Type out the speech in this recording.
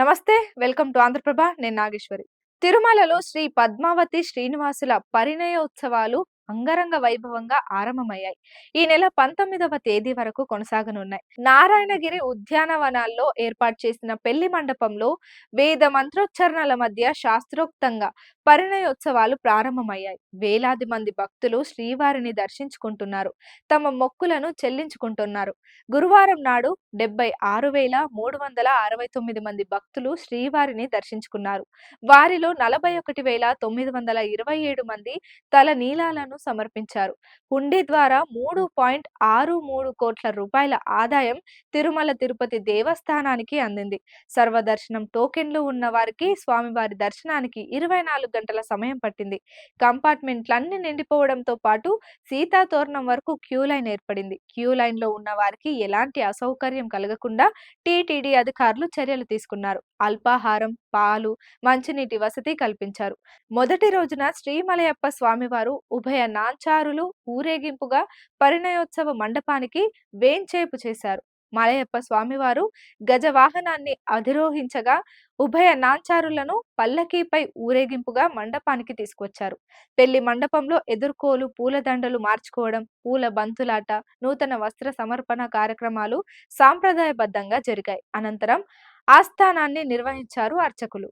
నమస్తే. Welcome to Andhraprabha. నేను నాగేశ్వరి. తిరుమలలో శ్రీ పద్మావతి శ్రీనివాసుల పరిణయోత్సవాలు అంగరంగ వైభవంగా ఆరంభమయ్యాయి. ఈ నెల 19వ తేదీ వరకు కొనసాగనున్నాయి. నారాయణగిరి ఉద్యానవనాల్లో ఏర్పాటు చేసిన పెళ్లి మండపంలో వేద మంత్రోచ్చరణల మధ్య శాస్త్రోక్తంగా పరిణయోత్సవాలు ప్రారంభమయ్యాయి. వేలాది మంది భక్తులు శ్రీవారిని దర్శించుకుంటున్నారు. తమ మొక్కులను చెల్లించుకుంటున్నారు. గురువారం నాడు 76,369 మంది భక్తులు శ్రీవారిని దర్శించుకున్నారు. వారిలో 41,927 మంది తల నీలాలను సమర్పించారు. హుండీ ద్వారా 3.63 కోట్ల రూపాయల ఆదాయం తిరుమల తిరుపతి దేవస్థానానికి అందింది. సర్వదర్శనం టోకెన్లు ఉన్న వారికి స్వామివారి దర్శనానికి 24 గంటల సమయం పట్టింది. కంపార్ట్మెంట్లన్నీ నిండిపోవడంతో పాటు సీతాతోరణం వరకు క్యూ లైన్ ఏర్పడింది. క్యూ లైన్ లో ఉన్న వారికి ఎలాంటి అసౌకర్యం కలగకుండా టీటీడీ అధికారులు చర్యలు తీసుకున్నారు. అల్పాహారం, పాలు, మంచినీటి వసతి కల్పించారు. మొదటి రోజున శ్రీమలయప్ప స్వామివారు ఉభయ నాంచారులు ఊరేగింపుగా పరిణయోత్సవ మండపానికి వేంచేపు చేశారు. మలయప్ప స్వామివారు గజవాహనాన్ని అధిరోహించగా ఉభయ నాంచారులను పల్లకీపై ఊరేగింపుగా మండపానికి తీసుకొచ్చారు. పెళ్లి మండపంలో ఎదుర్కోలు, పూలదండలు మార్చుకోవడం, పూల బంతులాట, నూతన వస్త్ర సమర్పణ కార్యక్రమాలు సాంప్రదాయబద్ధంగా జరిగాయి. అనంతరం ఆస్థానాన్ని నిర్వహించారు అర్చకులు.